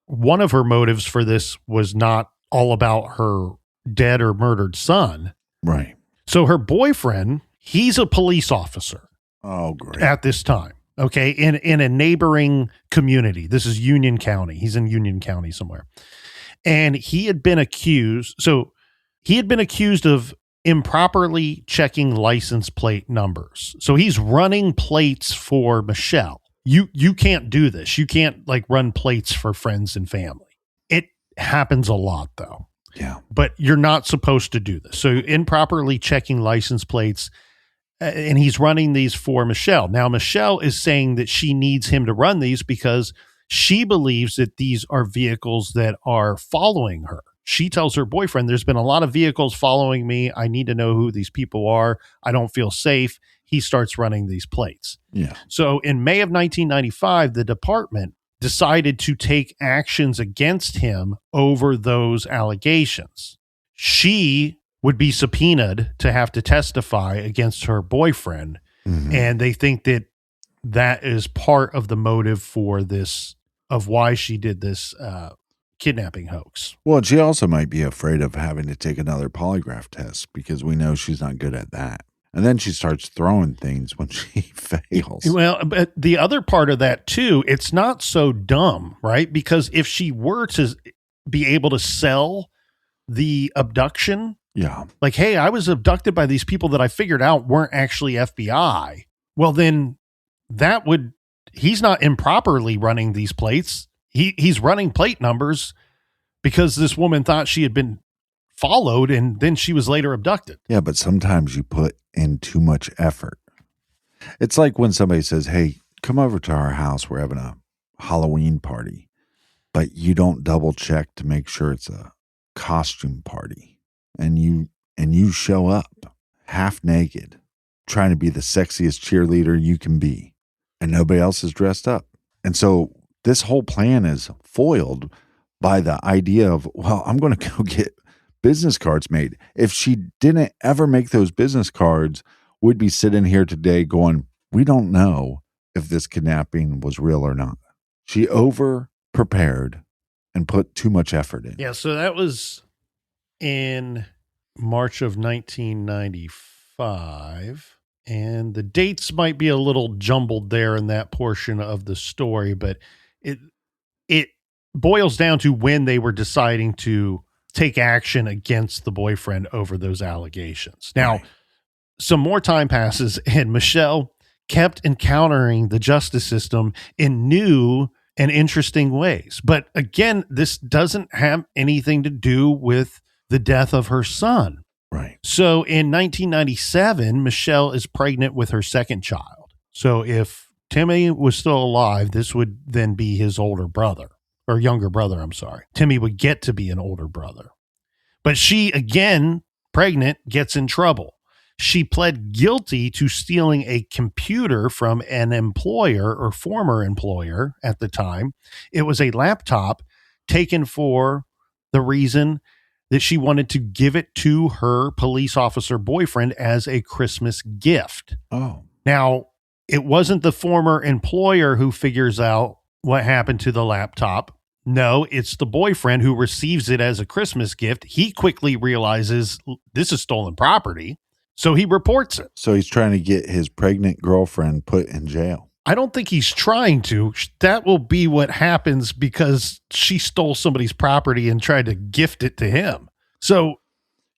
one of her motives for this was not all about her dead or murdered son. Right. So her boyfriend, he's a police officer. Oh, great. At this time. Okay. In a neighboring community. This is Union County. He's in Union County somewhere. And he had been accused of improperly checking license plate numbers. So he's running plates for Michelle. you can't do this. You can't like run plates for friends and family. It happens a lot though. Yeah. But you're not supposed to do this. So improperly checking license plates, and he's running these for Michelle. Now, Michelle is saying that she needs him to run these because she believes that these are vehicles that are following her. She tells her boyfriend, there's been a lot of vehicles following me. I need to know who these people are. I don't feel safe. He starts running these plates. Yeah. So in May of 1995, the department decided to take actions against him over those allegations. She would be subpoenaed to have to testify against her boyfriend. Mm-hmm. And they think that that is part of the motive for this, of why she did this kidnapping hoax. Well, she also might be afraid of having to take another polygraph test because we know she's not good at that. And then she starts throwing things when she fails. Well, but the other part of that too, it's not so dumb, right? Because if she were to be able to sell the abduction, yeah, like, hey, I was abducted by these people that I figured out weren't actually FBI. Well, then that would, he's not improperly running these plates. He's running plate numbers because this woman thought she had been followed and then she was later abducted. Yeah, but sometimes you put in too much effort. It's like when somebody says, hey, come over to our house. We're having a Halloween party, but you don't double check to make sure it's a costume party. And you show up half naked, trying to be the sexiest cheerleader you can be, and nobody else is dressed up. And so this whole plan is foiled by the idea of, well, I'm going to go get business cards made. If she didn't ever make those business cards, we'd be sitting here today going, we don't know if this kidnapping was real or not. She over prepared and put too much effort in. Yeah, so that was in March of 1995. And the dates might be a little jumbled there in that portion of the story, but it boils down to when they were deciding to take action against the boyfriend over those allegations. Now, right. Some more time passes and Michelle kept encountering the justice system in new and interesting ways. But again, this doesn't have anything to do with the death of her son. Right. So in 1997, Michelle is pregnant with her second child. So if Timmy was still alive, this would then be his older brother. Or younger brother, I'm sorry. Timmy would get to be an older brother. But she, again, pregnant, gets in trouble. She pled guilty to stealing a computer from an employer or former employer at the time. It was a laptop taken for the reason that she wanted to give it to her police officer boyfriend as a Christmas gift. Oh. Now, it wasn't the former employer who figures out what happened to the laptop. No, it's the boyfriend who receives it as a Christmas gift. He quickly realizes this is stolen property, so he reports it. So he's trying to get his pregnant girlfriend put in jail. I don't think he's trying to. That will be what happens because she stole somebody's property and tried to gift it to him. So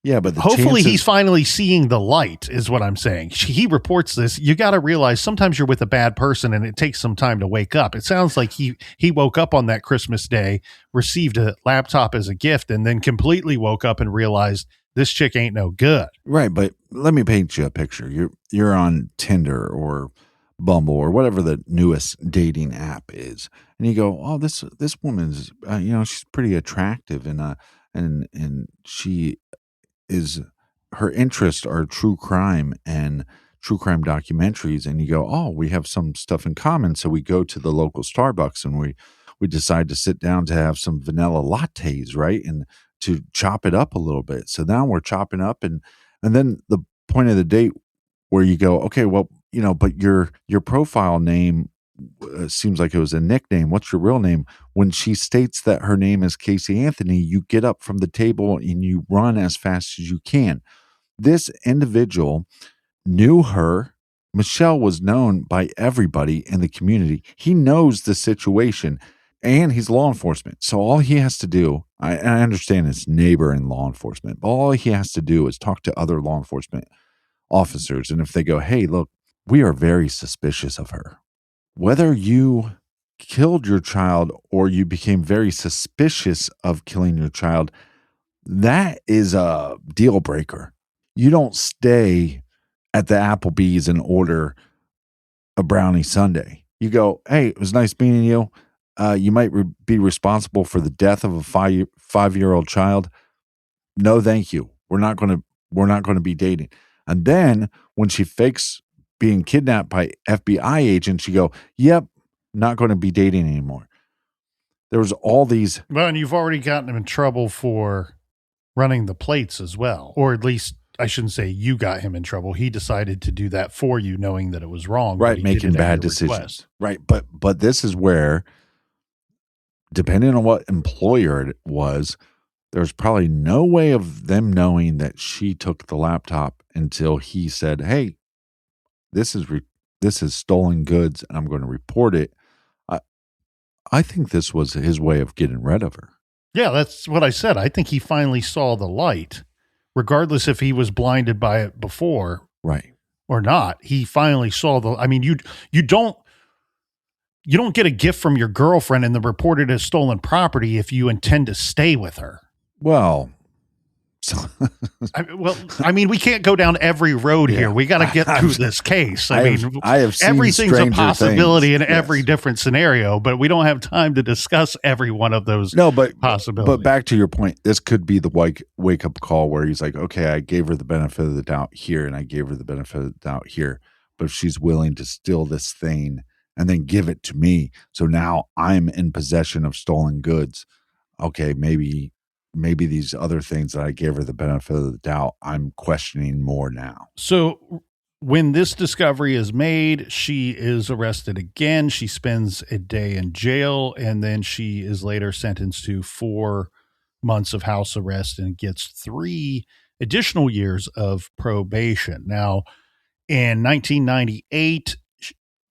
yeah, but hopefully he's finally seeing the light is what I'm saying. He reports this. You got to realize sometimes you're with a bad person and it takes some time to wake up. It sounds like he woke up on that Christmas day, received a laptop as a gift, and then completely woke up and realized this chick ain't no good. Right, but let me paint you a picture. You're on Tinder or Bumble or whatever the newest dating app is, and you go, "Oh, this woman's, she's pretty attractive, and she is, her interests are true crime and true crime documentaries." And you go, "Oh, we have some stuff in common." So we go to the local Starbucks and we decide to sit down to have some vanilla lattes, right, and to chop it up a little bit. So now we're chopping up, and then the point of the date where you go, okay, well, but your profile name seems like it was a nickname. What's your real name? When she states that her name is Casey Anthony, you get up from the table and you run as fast as you can. This individual knew her. Michelle was known by everybody in the community. He knows the situation, and he's law enforcement. So all he has to do, I understand it's neighbor in law enforcement, but all he has to do is talk to other law enforcement officers. And if they go, hey, look, we are very suspicious of her. whether you killed your child or you became very suspicious of killing your child, that is a deal breaker. You don't stay at the Applebee's and order a brownie sundae. You go, hey, it was nice meeting you. You might be responsible for the death of a five-year-old child. No, thank you. We're not going to be dating. And then when she fakes being kidnapped by FBI agents, you go, yep, not going to be dating anymore. There was all these. Well, and you've already gotten him in trouble for running the plates as well. Or at least I shouldn't say you got him in trouble. He decided to do that for you, knowing that it was wrong. Right, making bad decisions. Request. Right. But this is where, depending on what employer it was, there's probably no way of them knowing that she took the laptop until he said, hey, this is stolen goods and I'm going to report it. I think this was his way of getting rid of her. Yeah, that's what I said. I think he finally saw the light, regardless if he was blinded by it before, right, or not. He finally saw the. I mean, you don't get a gift from your girlfriend and then report it as stolen property if you intend to stay with her. Well, I mean, we can't go down every road here. We got to get through this case. I mean, I have seen everything's a possibility in yes. every different scenario, but we don't have time to discuss every one of those possibilities. But back to your point, this could be the wake up call where he's like, okay, I gave her the benefit of the doubt here and I gave her the benefit of the doubt here, but if she's willing to steal this thing and then give it to me, so now I'm in possession of stolen goods. Okay, maybe these other things that I gave her the benefit of the doubt, I'm questioning more now. So when this discovery is made, she is arrested again. She spends a day in jail, and then she is later sentenced to 4 months of house arrest and gets 3 additional years of probation. Now, in 1998,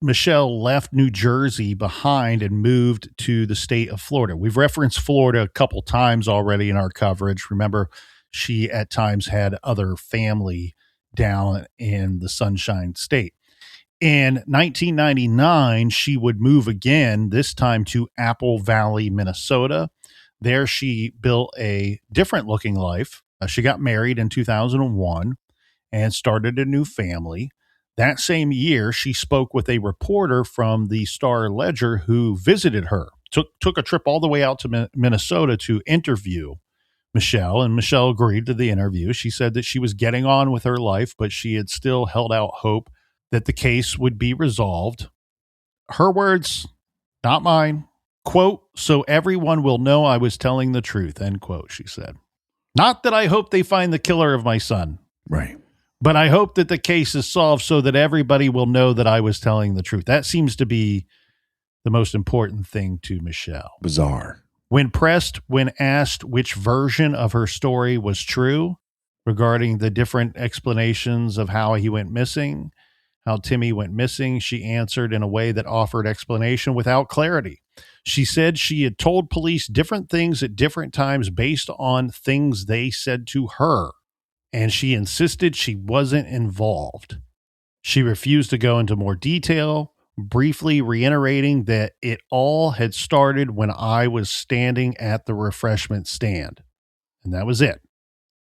Michelle left New Jersey behind and moved to the state of Florida. We've referenced Florida a couple times already in our coverage. Remember, she at times had other family down in the Sunshine State. In 1999, she would move again, this time to Apple Valley, Minnesota. There she built a different looking life. She got married in 2001 and started a new family. That same year, she spoke with a reporter from the Star Ledger who visited her, took a trip all the way out to Minnesota to interview Michelle, and Michelle agreed to the interview. She said that she was getting on with her life, but she had still held out hope that the case would be resolved. Her words, not mine. Quote, so everyone will know I was telling the truth, end quote, she said. Not that I hope they find the killer of my son. Right. But I hope that the case is solved so that everybody will know that I was telling the truth. That seems to be the most important thing to Michelle. Bizarre. When pressed, when asked which version of her story was true regarding the different explanations of how he went missing, how Timmy went missing, she answered in a way that offered explanation without clarity. She said she had told police different things at different times based on things they said to her. And she insisted she wasn't involved. She refused to go into more detail, briefly reiterating that it all had started when I was standing at the refreshment stand. And that was it.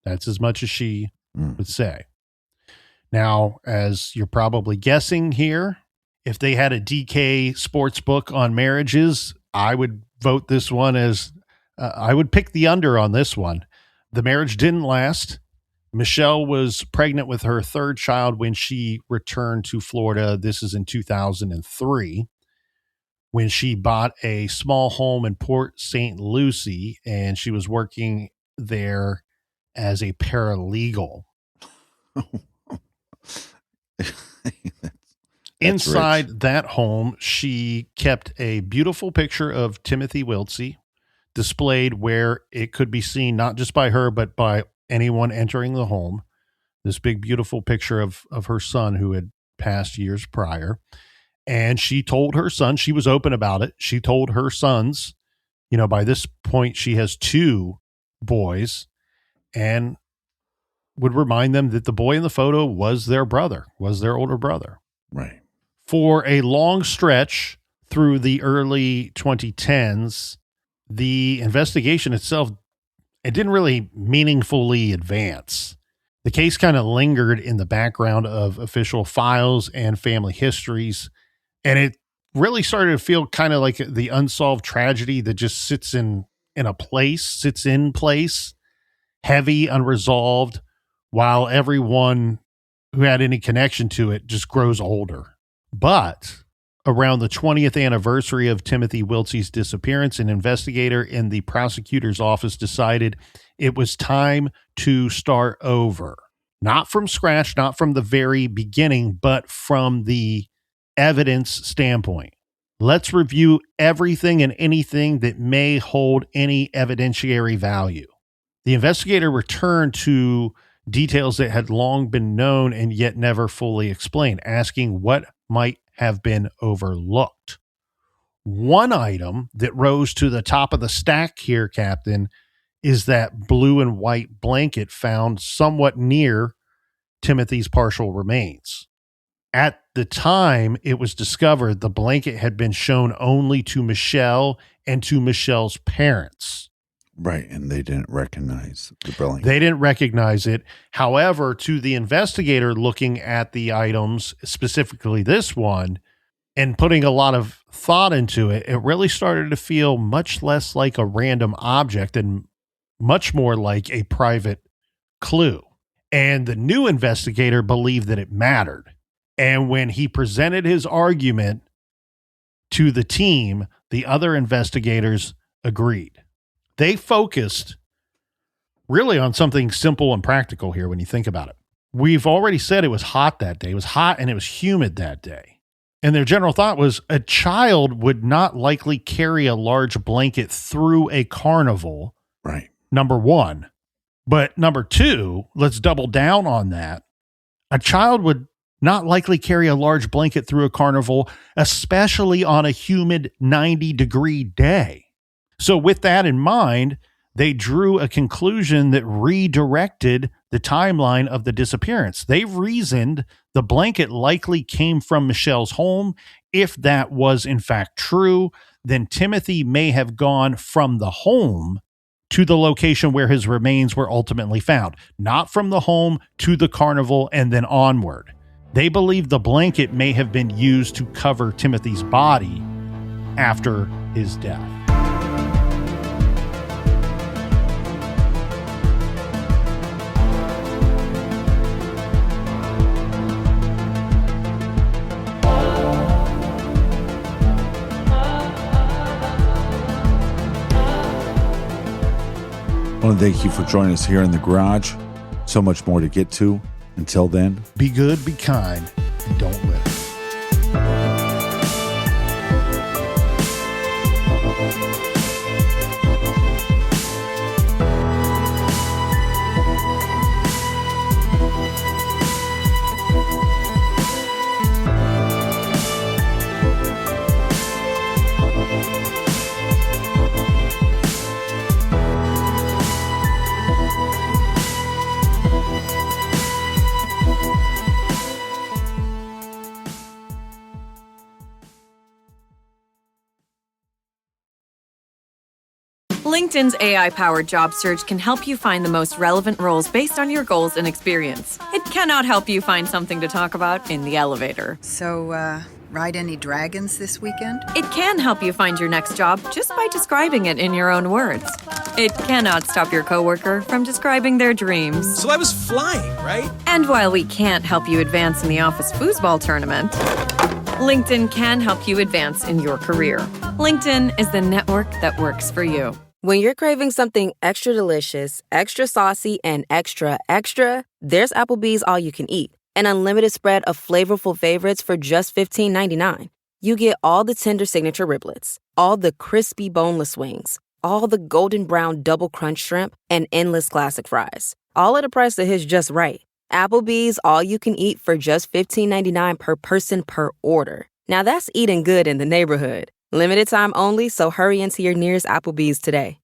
That's as much as she would say. Now, as you're probably guessing here, if they had a DK sports book on marriages, I would vote this one as, I would pick the under on this one. The marriage didn't last. Michelle was pregnant with her 3rd child when she returned to Florida. This is in 2003, when she bought a small home in Port St. Lucie, and she was working there as a paralegal. Inside rich. That home, she kept a beautiful picture of Timothy Wiltsey displayed where it could be seen not just by her, but by anyone entering the home. This big, beautiful picture of her son who had passed years prior. And she told her son, she was open about it. She told her sons, by this point, she has 2 boys, and would remind them that the boy in the photo was their brother, was their older brother. Right. For a long stretch through the early 2010s, the investigation itself, it didn't really meaningfully advance. The case kind of lingered in the background of official files and family histories, and it really started to feel kind of like the unsolved tragedy that just sits in place, heavy, unresolved, while everyone who had any connection to it just grows older. But around the 20th anniversary of Timothy Wiltsey's disappearance, an investigator in the prosecutor's office decided it was time to start over. Not from scratch, not from the very beginning, but from the evidence standpoint. Let's review everything and anything that may hold any evidentiary value. The investigator returned to details that had long been known and yet never fully explained, asking what might have been overlooked. One item that rose to the top of the stack here, Captain, is that blue and white blanket found somewhat near Timothy's partial remains. At the time it was discovered, the blanket had been shown only to Michelle and to Michelle's parents. Right, and they didn't recognize the blanket. They didn't recognize it. However, to the investigator looking at the items, specifically this one, and putting a lot of thought into it, it really started to feel much less like a random object and much more like a private clue. And the new investigator believed that it mattered. And when he presented his argument to the team, the other investigators agreed. They focused really on something simple and practical here when you think about it. We've already said it was hot that day. It was hot and it was humid that day. And their general thought was a child would not likely carry a large blanket through a carnival. Right. Number one. But number two, let's double down on that. A child would not likely carry a large blanket through a carnival, especially on a humid 90-degree day. So with that in mind, they drew a conclusion that redirected the timeline of the disappearance. They reasoned the blanket likely came from Michelle's home. If that was in fact true, then Timothy may have gone from the home to the location where his remains were ultimately found, not from the home to the carnival and then onward. They believe the blanket may have been used to cover Timothy's body after his death. I want to thank you for joining us here in the garage. So much more to get to. Until then, be good, be kind, and don't live. LinkedIn's AI-powered job search can help you find the most relevant roles based on your goals and experience. It cannot help you find something to talk about in the elevator. So, ride any dragons this weekend? It can help you find your next job just by describing it in your own words. It cannot stop your coworker from describing their dreams. So I was flying, right? And while we can't help you advance in the office foosball tournament, LinkedIn can help you advance in your career. LinkedIn is the network that works for you. When you're craving something extra delicious, extra saucy, and extra, there's Applebee's All You Can Eat. An unlimited spread of flavorful favorites for just $15.99. You get all the tender signature riblets, all the crispy boneless wings, all the golden brown double crunch shrimp, and endless classic fries. All at a price that hits just right. Applebee's All You Can Eat for just $15.99 per person per order. Now that's eating good in the neighborhood. Limited time only, so hurry into your nearest Applebee's today.